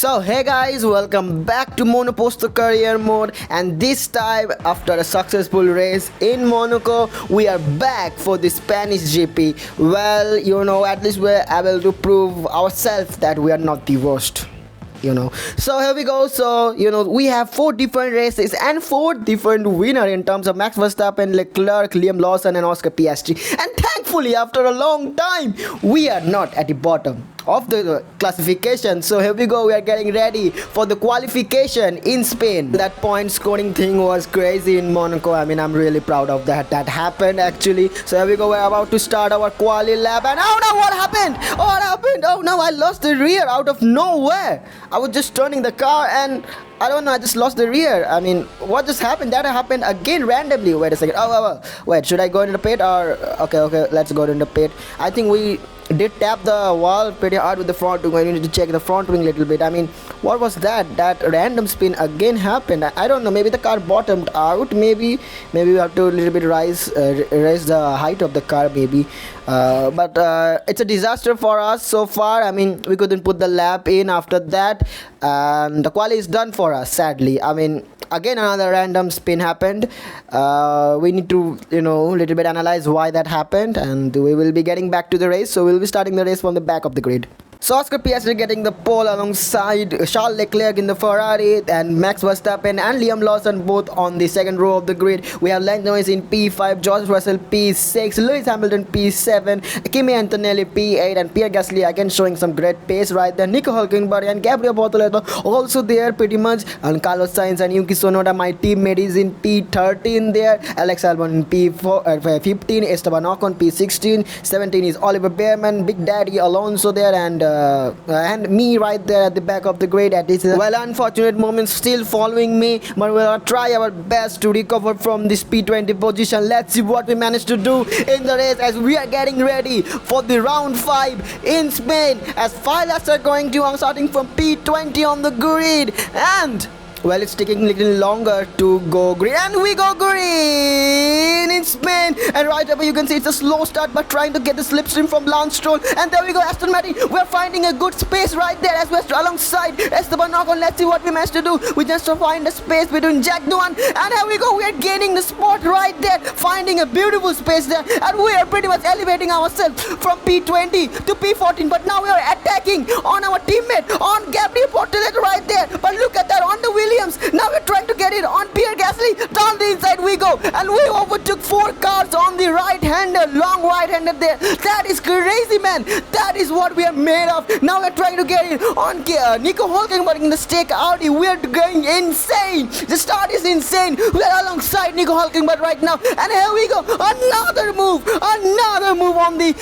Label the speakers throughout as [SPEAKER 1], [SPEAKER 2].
[SPEAKER 1] So hey guys, welcome back to Monoposto career mode, and this time after a successful race in Monaco we are back for the Spanish GP. Well, at least we're able to prove ourselves that we are not the worst. So here we go. So we have four different races and four different winner in terms of Max Verstappen, Leclerc, Liam Lawson and Oscar Piastri. And thankfully after a long time we are not at the bottom of the classification. So here we go, we are getting ready for the qualification in Spain. That point scoring thing was crazy in Monaco. I mean, I'm really proud of that happened actually. So here we go, we're about to start our quali lap, and oh no, what happened? Oh no, I lost the rear out of nowhere. I was just turning the car and I don't know, I just lost the rear. I mean, what just happened? That happened again randomly. Wait a second. Wait, should I go into the pit or okay, let's go into the pit. I think we did tap the wall pretty hard with the front wing. I need to check the front wing a little bit. I mean, what was that? That random spin again happened. I don't know, maybe the car bottomed out. Maybe we have to a little bit raise the height of the car maybe. But it's a disaster for us so far. I mean, we couldn't put the lap in after that, and the quali is done for us, sadly. I mean, again another random spin happened. We need to little bit analyze why that happened, and we will be getting back to the race. So we'll be starting the race from the back of the grid. So Oscar Piastri getting the pole alongside Charles Leclerc in the Ferrari, and Max Verstappen and Liam Lawson both on the second row of the grid. We have Lando Norris in P5, George Russell P6, Lewis Hamilton P7, Kimi Antonelli P8, and Pierre Gasly again showing some great pace right there. Nico Hülkenberg and Gabriel Bortoleto also there pretty much, and Carlos Sainz and Yuki Tsunoda, my teammate, is in P13 there. Alex Albon in P15, Esteban Ocon P16, 17 is Oliver Bearman, Big Daddy Alonso there, and me right there at the back of the grid. At this unfortunate moment still following me, but we'll try our best to recover from this P20 position. Let's see what we manage to do in the race as we are getting ready for the round 5 in Spain, as 5 laps are going to. I'm starting from P20 on the grid, and well, it's taking a little longer to go green, and we go green in Spain. And right away you can see it's a slow start, but trying to get the slipstream from Lance Stroll. And there we go, Aston Martin, we're finding a good space right there as we're alongside Esteban Ocon. Let's see what we managed to do. We just find a space between Jack Doohan, and here we go, we are gaining the spot right there, finding a beautiful space there, and we are pretty much elevating ourselves from P20 to P14. But now we are attacking on our teammate, on Gabriel Bortoleto right there. But look at that, on the wheel. Now we're trying to get it on Pierre Gasly. Down the inside we go, and we overtook 4 cars on the right-hander, long right-hander there. That is crazy, man. That is what we are made of. Now we're trying to get it on Nico Hülkenberg in the stake Audi. We're going insane. The start is insane. We're alongside Nico Hülkenberg right now, and here we go. Another move on the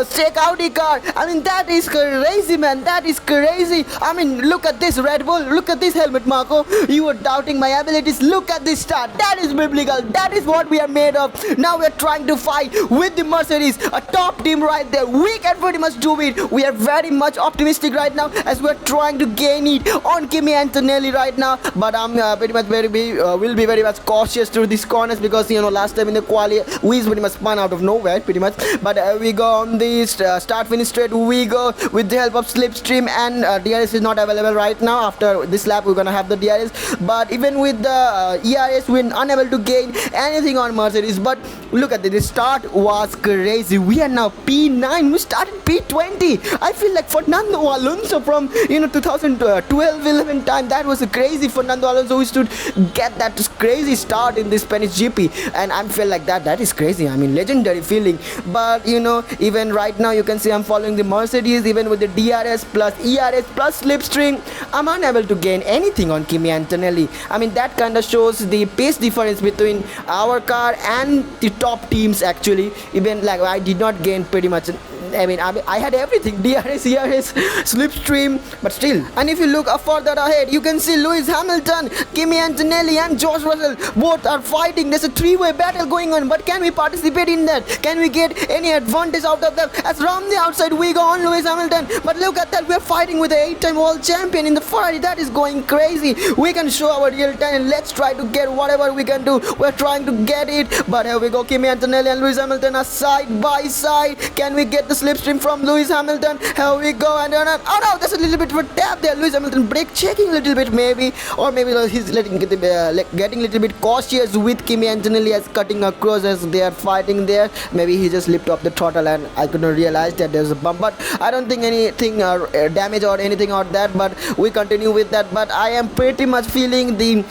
[SPEAKER 1] stake Audi car. I mean, that is crazy, man. That is crazy. I mean, look at this Red Bull. Look at this helmet, Marco. You were doubting my abilities. Look at this start. That is biblical. That is what we are made of. Now we are trying to fight with the Mercedes, a top team right there. We can pretty much do it. We are very much optimistic right now as we are trying to gain it on Kimi Antonelli right now. But I'm pretty much will be very much cautious through these corners, because last time in the quali we pretty much spun out of nowhere pretty much. But we go on the start finish straight. We go with the help of slipstream, and DRS is not available right now. After this lap we're gonna have the DRS, but even with the ERS we're unable to gain anything on Mercedes. But look at this, the start was crazy. We are now P9. We started P20. I feel like Fernando Alonso from 2012-11 time. That was a crazy Fernando Alonso who used to get that crazy start in the Spanish GP, and I feel like that is crazy. I mean, legendary feeling. But even right now you can see I'm following the Mercedes. Even with the DRS plus ERS plus slipstream, I'm unable to gain anything on Kimi Antonelli. I mean, that kind of shows the pace difference between our car and the top teams actually. Even like I did not gain pretty much. I mean, I had everything, DRS, ERS, slipstream, but still. And if you look further ahead, you can see Lewis Hamilton, Kimi Antonelli and George Russell both are fighting. There's a 3-way battle going on, but can we participate in that? Can we get any advantage out of them? As from the outside we go on Lewis Hamilton, but look at that, we're fighting with the 8-time world champion in the Ferrari. That is going crazy. We can show our real talent. Let's try to get whatever we can do. We're trying to get it, but here we go, Kimi Antonelli and Lewis Hamilton are side by side. Can we get the slipstream from Lewis Hamilton. Here we go, and oh no, there's a little bit of a tap there. Lewis Hamilton brake checking a little bit maybe, or maybe he's getting a little bit cautious with Kimi Antonelli as cutting across as they are fighting there. Maybe he just slipped off the throttle and I could not realize that there's a bump, but I don't think anything damage or anything or that, but we continue with that. But I am pretty much feeling the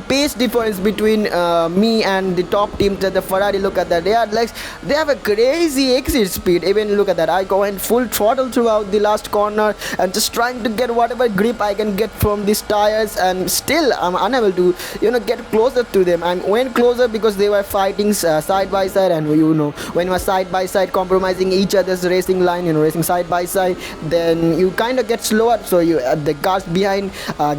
[SPEAKER 1] pace difference between me and the top teams. That the Ferrari, look at that, they have a crazy exit speed. Even look at that, I go in full throttle throughout the last corner and just trying to get whatever grip I can get from these tires, and still I'm unable to get closer to them. I went closer because they were fighting side by side, and when you're side by side compromising each other's racing line, racing side by side, then you kind of get slower, so the cars behind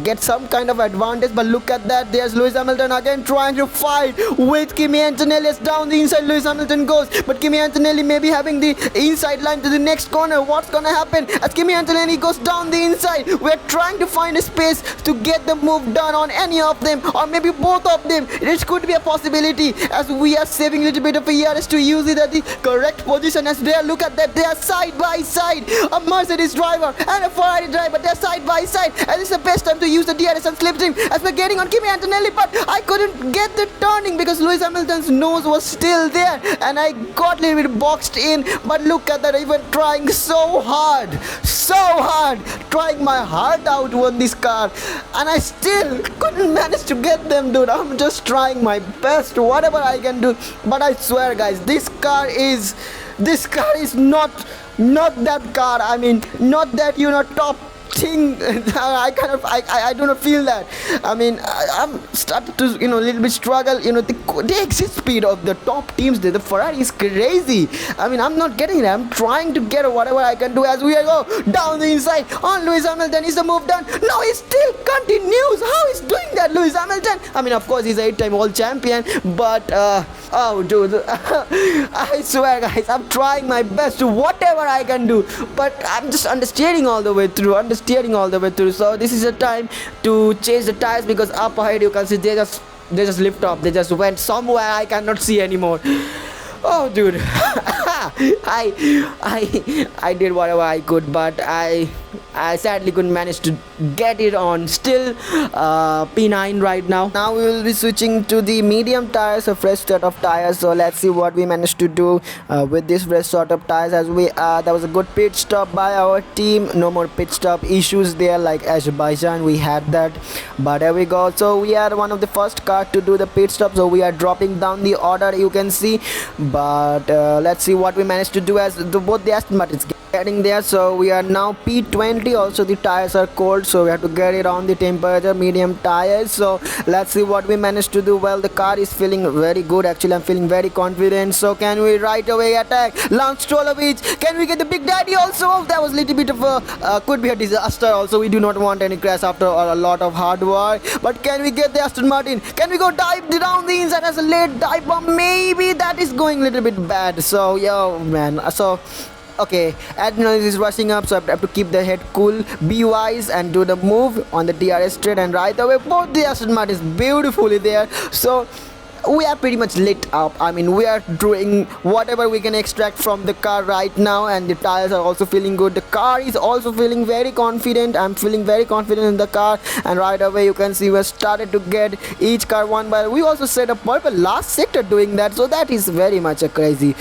[SPEAKER 1] get some kind of advantage. But look at that, there's Lewis Hamilton again trying to fight with Kimi Antonelli. Down the inside Lewis Hamilton goes, but Kimi Antonelli may be having the inside line to the next corner. What's gonna happen as Kimi Antonelli goes down the inside? We're trying to find a space to get the move done on any of them, or maybe both of them. It could be a possibility, as we are saving a little bit of a ERS to use it at the correct position. As there, look at that, they are side by side, a Mercedes driver and a Ferrari driver. They're side by side, and it's the best time to use the DRS and slipstream as we're getting on Kimi Antonelli, but I couldn't get the turning because Lewis Hamilton's nose was still there and I got a little bit boxed in. But look at that, even trying so hard, trying my heart out on this car, and I still couldn't manage to get them, dude. I'm just trying my best, whatever I can do. But I swear guys, this car is not that car. I mean, not that top thing. I do not feel that. I mean, I'm started to little bit struggle. The exit speed of the top teams, the Ferrari is crazy. I mean, I'm not getting it. I'm trying to get whatever I can do as we go down the inside on Lewis Hamilton. Is the move done? No, he still continues. How is doing that, Lewis Hamilton? I mean, of course he's 8-time world champion, but oh dude, I swear guys, I'm trying my best to whatever I can do, but I'm just understeering all the way through. So this is a time to change the tires, because up ahead you can see they just lift off. They just went somewhere I cannot see anymore. Oh dude, I did whatever I could, but I sadly couldn't manage to get it on. Still P9 right now. Now we will be switching to the medium tires, a fresh set of tires. So let's see what we managed to do with this fresh sort of tires. As we that was a good pit stop by our team. No more pit stop issues there like Azerbaijan, we had that. But there we go. So we are one of the first car to do the pit stop, so we are dropping down the order, you can see. But let's see what we managed to do as both the Aston Martins getting there. So we are now P20. Also the tires are cold, so we have to get it on the temperature medium tires. So let's see what we managed to do. Well, the car is feeling very good. Actually, I'm feeling very confident. So can we right away attack Lance Strolovich? Can we get the Big Daddy also? Oh, that was a little bit of a could be a disaster. Also, we do not want any crash after a lot of hard work. But can we get the Aston Martin? Can we go dive down the inside as a late dive bomb? Maybe that is going a little bit bad. So yo man, so okay, adrenaline is rushing up, so I have to keep the head cool, be wise, and do the move on the DRS straight, and right away both the Aston Martins beautifully there. So we are pretty much lit up. I mean, we are doing whatever we can extract from the car right now, and the tires are also feeling good. The car is also feeling very confident. I'm feeling very confident in the car, and right away you can see we started to get each car one by. We also set a purple last sector doing that, so that is very much a crazy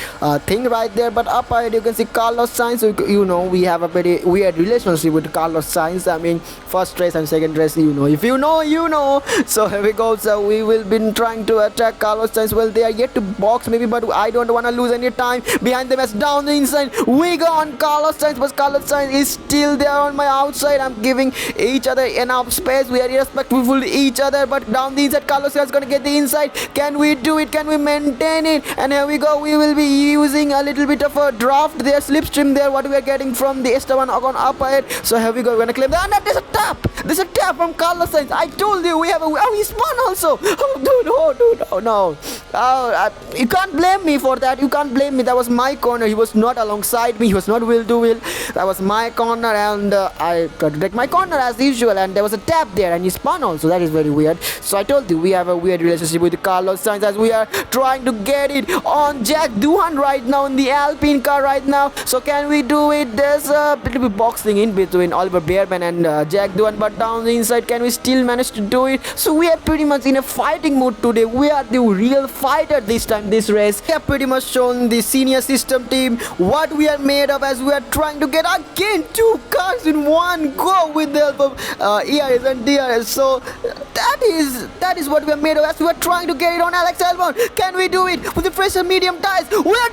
[SPEAKER 1] thing right there. But up ahead you can see Carlos Sainz. So, we have a very weird relationship with Carlos Sainz. I mean, first race and second race, if you know. So here we go. So we will be trying to attack Carlos Sainz. Well, they are yet to box maybe, but I don't want to lose any time. Behind them as down the inside we go on Carlos Sainz, but Carlos Sainz is still there on my outside. I'm giving each other enough space. We are irrespectful to each other, but down the inside Carlos Sainz is going to get the inside. Can we do it? Can we maintain it? And here we go. We will be using a little bit of a draft there, slipstream there, what we are getting from the Esteban Ocon up ahead. So here we go. We're going to claim that. There's a tap. There's a tap from Carlos Sainz. I told you we have a... Oh, he spun also. Oh, dude. Oh, no. You can't blame me for that. You can't blame me. That was my corner. He was not alongside me. He was not will to will. That was my corner, and I tried to take my corner as usual. And there was a tap there, and he spun also. That is very weird. So I told you we have a weird relationship with Carlos Sainz as we are trying to get it on Jack Doohan right now in the Alpine car right now. So can we do it? There's a little bit boxing in between Oliver Bearman and Jack Doohan, but down the inside, can we still manage to do it? So we are pretty much in a fighting mood today. We are the real fighter this time, this race. We have pretty much shown the senior system team what we are made of as we are trying to get again 2 cars in one go with the help of ERS and DRS. So that is what we are made of as we are trying to get it on Alex Albon. Can we do it with the fresh and medium tires? We are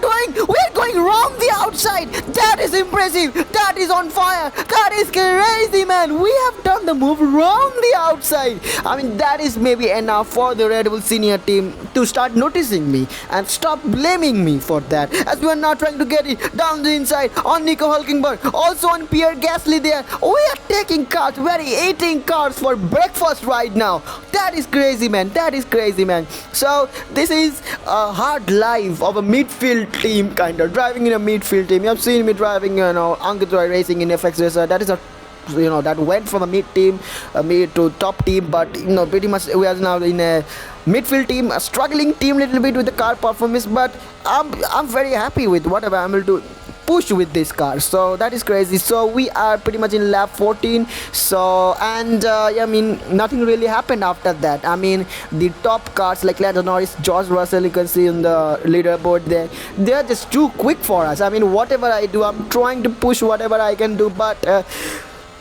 [SPEAKER 1] going wrong the outside. That is impressive. That is on fire. That is crazy, man. We have done the move wrong the outside. I mean, that is maybe enough for the Red Bull senior team to start noticing me and stop blaming me for that, as we are now trying to get it down the inside on Nico Hülkenberg, also on Pierre Gasly there. We are taking cars, we are eating cars for breakfast right now. That is crazy, man. That is crazy, man. So this is a hard life of a midfield team, kind of driving in a midfield team. You have seen me driving, ANKITROY racing in FX Racer. That is a that went from a mid team mid to top team, but pretty much we are now in a midfield team, a struggling team little bit with the car performance, but I'm very happy with whatever I'm able to push with this car. So that is crazy. So we are pretty much in lap 14. So and I mean, nothing really happened after that. I mean, the top cars like Lando Norris, George Russell, you can see on the leaderboard there, they are just too quick for us. I mean, whatever I do, I'm trying to push whatever I can do, but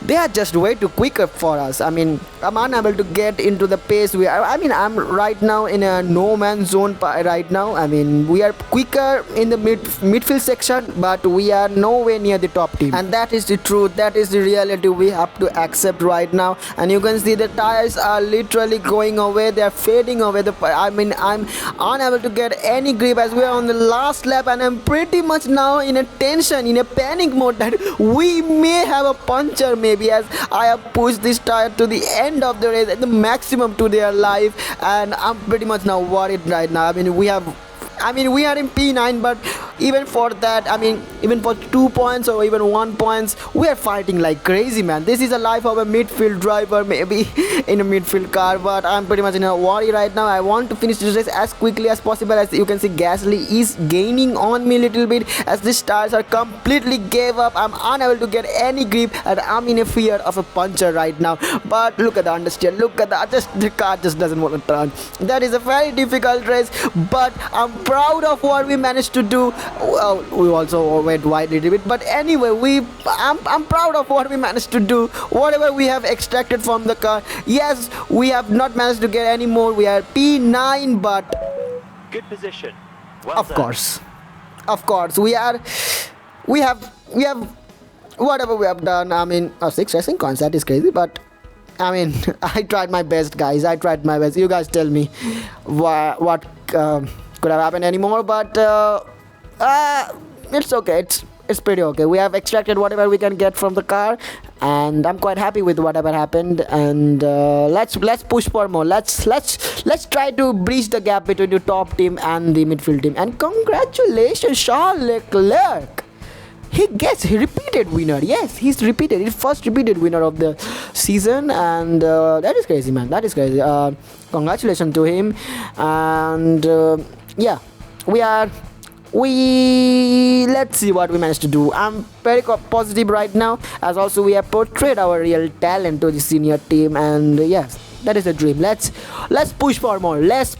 [SPEAKER 1] they are just way too quicker for us. I mean, I'm unable to get into the pace. I mean, I'm right now in a no man's zone right now. I mean, we are quicker in the midfield section, but we are nowhere near the top team. And that is the truth. That is the reality we have to accept right now. And you can see the tires are literally going away. They are fading away. I mean, I'm unable to get any grip as we are on the last lap, and I'm pretty much now in a tension, in a panic mode that we may have a puncture maybe, as I have pushed this tire to the end of the race at the maximum to their life, and I'm pretty much now worried right now. I mean, we are in P9, but even for that, I mean, even for 2 points or even 1 points, we are fighting like crazy, man. This is a life of a midfield driver, maybe in a midfield car, but I'm pretty much in a worry right now. I want to finish this race as quickly as possible. As you can see, Gasly is gaining on me a little bit as these tires are completely gave up. I'm unable to get any grip, and I'm in a fear of a puncture right now. But look at the understeer. Look at the car just doesn't want to turn. That is a very difficult race, but I'm proud of what we managed to do. Well, we also went wide a little bit, but anyway, I'm proud of what we managed to do. Whatever we have extracted from the car. Yes, we have not managed to get any more. We are P9, but
[SPEAKER 2] good position. Well
[SPEAKER 1] of
[SPEAKER 2] done.
[SPEAKER 1] course, we have whatever we have done. I mean, 6 racing coins. That is crazy, but I mean, I tried my best, guys. I tried my best. You guys tell me what could have happened anymore, but it's okay. It's pretty okay. We have extracted whatever we can get from the car, and I'm quite happy with whatever happened. And let's push for more. Let's try to bridge the gap between the top team and the midfield team. And congratulations, Charles Leclerc. He repeated winner. Yes, he's first repeated winner of the season, and that is crazy, man. That is crazy. Congratulations to him. And yeah, let's see what we managed to do. I'm very positive right now, as also we have portrayed our real talent to the senior team, and yes, that is a dream. Let's push for more. Let's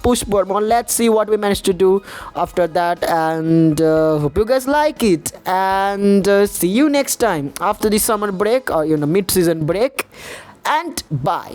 [SPEAKER 1] see what we managed to do after that, and hope you guys like it, and see you next time after the summer break or mid-season break, and bye.